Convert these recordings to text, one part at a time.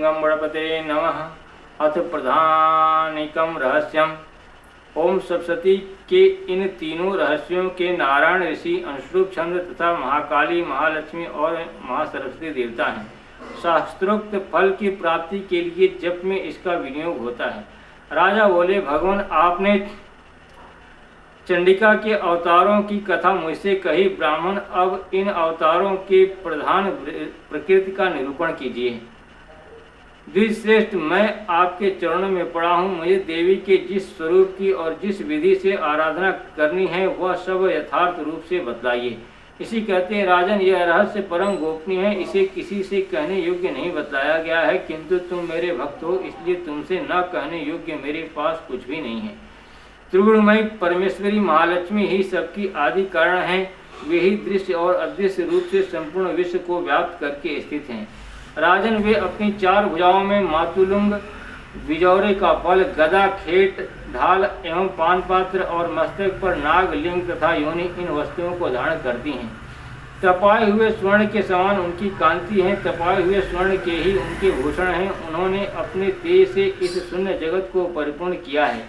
गं गणपते नमः। अथ प्रधानिकं रहस्यम्। ओम सप्तशती के इन तीनों रहस्यों के नारायण ऋषि, अनुरूप चंद्र तथा महाकाली, महालक्ष्मी और महासरस्वती देवता हैं। शास्त्रोक्त फल की प्राप्ति के लिए जप में इसका विनियोग होता है। राजा बोले, भगवान आपने चंडिका के अवतारों की कथा मुझसे कही। ब्राह्मण, अब इन अवतारों के प्रधान प्रकृति का निरूपण कीजिए। द्विश्रेष्ठ, मैं आपके चरणों में पड़ा हूँ। मुझे देवी के जिस स्वरूप की और जिस विधि से आराधना करनी है वह सब यथार्थ रूप से बतलाइए। इसी कहते हैं, राजन, यह रहस्य परम गोपनीय है, इसे किसी से कहने योग्य नहीं बतलाया गया है, किंतु तुम मेरे भक्त हो, इसलिए तुमसे न कहने योग्य मेरे पास कुछ भी नहीं है। त्रिगुणमयी परमेश्वरी महालक्ष्मी ही सबकी आदि कारण है। वे ही दृश्य और अदृश्य रूप से संपूर्ण विश्व को व्याप्त करके स्थित हैं। राजन, वे अपनी चार भुजाओं में मातुलुंग, बिजौरे का फल, गदा, खेट, ढाल एवं पान पात्र और मस्तक पर नाग, लिंग तथा योनि इन वस्तुओं को धारण करती हैं। तपाए हुए स्वर्ण के समान उनकी कांति है। तपाए हुए स्वर्ण के ही उनके भूषण हैं। उन्होंने अपने तेज से इस शून्य जगत को परिपूर्ण किया है।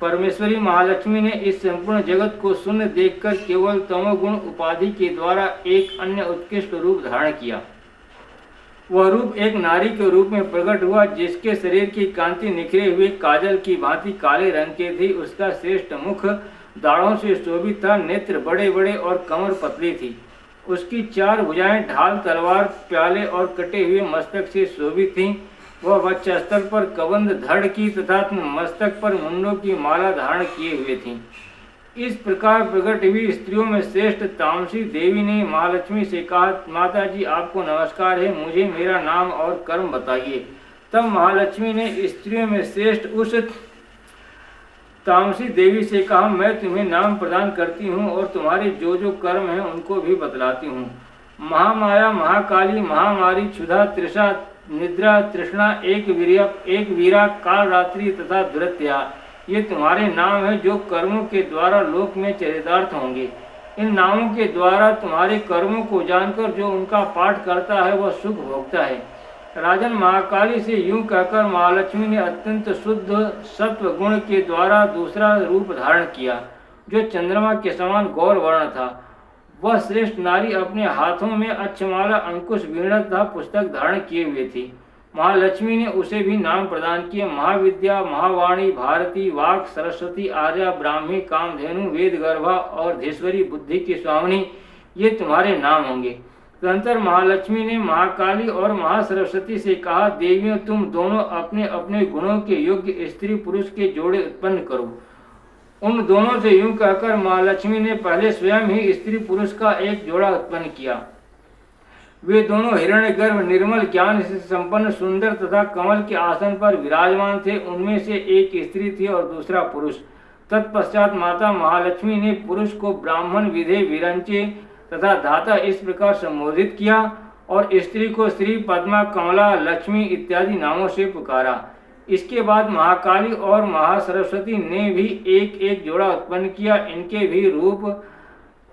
परमेश्वरी महालक्ष्मी ने इस संपूर्ण जगत को शून्य देखकर केवल तमोगुण उपाधि के द्वारा एक अन्य उत्कृष्ट रूप धारण किया। वह रूप एक नारी के रूप में प्रकट हुआ, जिसके शरीर की कांति निखरे हुए काजल की भांति काले रंग के थी। उसका श्रेष्ठ मुख दाढ़ों से शोभित था, नेत्र बड़े बड़े और कमर पतली थी। उसकी चार भुजाएं ढाल, तलवार, प्याले और कटे हुए मस्तक से शोभित थीं। वह वक्षस्थल पर कबंध धड़ की तथा मस्तक पर मुंडों की माला धारण किए हुए थीं। इस प्रकार प्रकट हुई स्त्रियों में श्रेष्ठ तामसी देवी ने महालक्ष्मी से कहा, माता जी, आपको नमस्कार है, मुझे मेरा नाम और कर्म बताइए। तब महालक्ष्मी ने स्त्रियों में श्रेष्ठ उस तामसी देवी से कहा, मैं तुम्हें नाम प्रदान करती हूँ और तुम्हारे जो जो कर्म हैं उनको भी बतलाती हूँ। महामाया, महाकाली, महामारी, क्षुधा, तृषा, निद्रा, तृष्णा, एक वीरा, काल रात्रि तथा दुरत्या, ये तुम्हारे नाम हैं जो कर्मों के द्वारा लोक में चरितार्थ होंगे। इन नामों के द्वारा तुम्हारे कर्मों को जानकर जो उनका पाठ करता है वह सुख भोगता है। राजन, महाकाली से यूं कहकर महालक्ष्मी ने अत्यंत शुद्ध सत्व गुण के द्वारा दूसरा रूप धारण किया, जो चंद्रमा के समान गौर वर्ण था। वह श्रेष्ठ नारी अपने हाथों में अक्षमाला, अंकुश, वीणा तथा पुस्तक धारण किए हुए थी। महालक्ष्मी ने उसे भी नाम प्रदान किए। महाविद्या, महावाणी, भारती, वाक, सरस्वती, आर्या, ब्राह्मी, कामधेनु, वेद गर्भा और धीश्वरी, बुद्धि की स्वामिनी, ये तुम्हारे नाम होंगे। तदंतर महालक्ष्मी ने महाकाली और महासरस्वती से कहा, देवियों, तुम दोनों अपने अपने गुणों के योग्य स्त्री पुरुष के जोड़े उत्पन्न करो। उन दोनों से यूं कहकर महालक्ष्मी ने पहले स्वयं ही स्त्री पुरुष का एक जोड़ा उत्पन्न किया। वे दोनों हिरण्यगर्भ, निर्मल ज्ञान से संपन्न, सुंदर तथा कमल के आसन पर विराजमान थे। उनमें से एक स्त्री थी और दूसरा पुरुष। तत्पश्चात माता महालक्ष्मी ने पुरुष को ब्राह्मण, विधे, विरंचे तथा धाता इस प्रकार संबोधित किया और स्त्री को श्री, पद्मा, कमला, लक्ष्मी इत्यादि नामों से पुकारा। इसके बाद महाकाली और महासरस्वती ने भी एक एक जोड़ा उत्पन्न किया। इनके भी रूप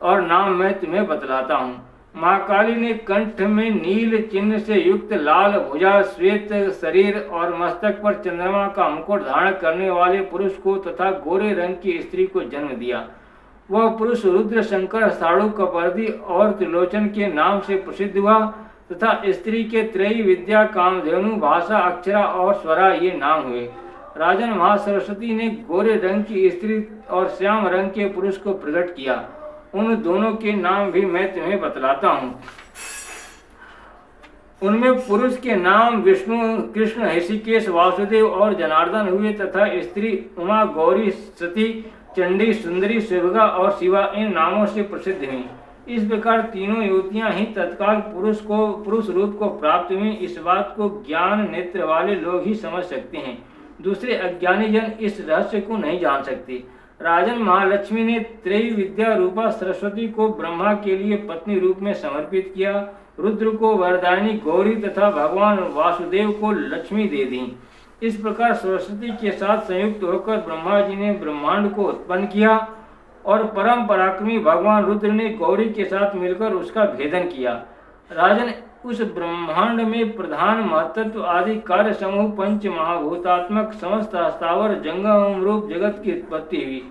और नाम मैं तुम्हें बतलाता हूँ। महाकाली ने कंठ में नील चिन्ह से युक्त लाल भुजा, श्वेत शरीर और मस्तक पर चंद्रमा का मुकुट धारण करने वाले पुरुष को तथा गोरे रंग की स्त्री को जन्म दिया। वह पुरुष रुद्र, शंकर, साड़ू, कपर्दी और त्रिलोचन के नाम से प्रसिद्ध हुआ तथा स्त्री के त्रयी, विद्या, कामधेनु, भाषा, अक्षरा और स्वरा ये नाम हुए। राजन, महासरस्वती ने गोरे रंग की स्त्री और श्याम रंग के पुरुष को प्रकट किया। उन दोनों के नाम भी मैं तुम्हें बतलाता हूँ। उनमें पुरुष के नाम विष्णु, कृष्ण, ऋषिकेश, वासुदेव और जनार्दन हुए तथा स्त्री उमा, गौरी, सती, चंडी, सुंदरी, शिवगा और शिवा इन नामों से प्रसिद्ध हुई। इस प्रकार तीनों युवतियां ही तत्काल पुरुष रूप को प्राप्त हुई। इस बात को ज्ञान नेत्र वाले लोग ही समझ सकते हैं, दूसरे अज्ञानी जन इस रहस्य को नहीं जान सकते। राजन, महालक्ष्मी ने त्रयी विद्या रूपा सरस्वती को ब्रह्मा के लिए पत्नी रूप में समर्पित किया, रुद्र को वरदायिनी गौरी तथा भगवान वासुदेव को लक्ष्मी दे दी। इस प्रकार सरस्वती के साथ संयुक्त होकर ब्रह्मा जी ने ब्रह्मांड को उत्पन्न किया और परम पराक्रमी भगवान रुद्र ने गौरी के साथ मिलकर उसका भेदन किया। राजन, उस ब्रह्मांड में प्रधान महत्त्व आदि कार्य समूह पंच महाभूतात्मक समस्त स्थावर जंगम रूप जगत की उत्पत्ति हुई।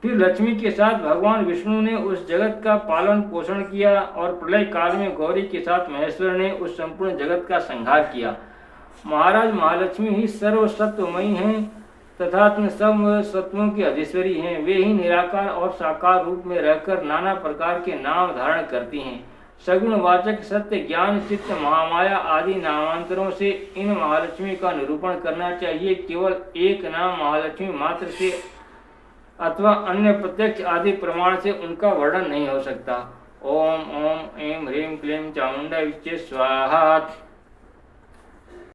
फिर लक्ष्मी के साथ भगवान विष्णु ने उस जगत का पालन पोषण किया और प्रलय काल में गौरी के साथ महेश्वर ने उस संपूर्ण जगत का संहार किया। महाराज महालक्ष्मी ही सर्व सत्वमयी हैं तथा सब सत्वों की अधीश्वरी हैं। वे ही निराकार और साकार रूप में रहकर नाना प्रकार के नाम धारण करती हैं। सगुणवाचक सत्य ज्ञान चित्त महामाया आदि नामांतरों से इन महालक्ष्मी का निरूपण करना चाहिए। केवल एक नाम महालक्ष्मी मात्र से अथवा अन्य प्रत्यक्ष आदि प्रमाण से उनका वर्णन नहीं हो सकता। ओम ओम ऐं ह्रीं क्लीं चामुंडा विच्चे स्वाहा।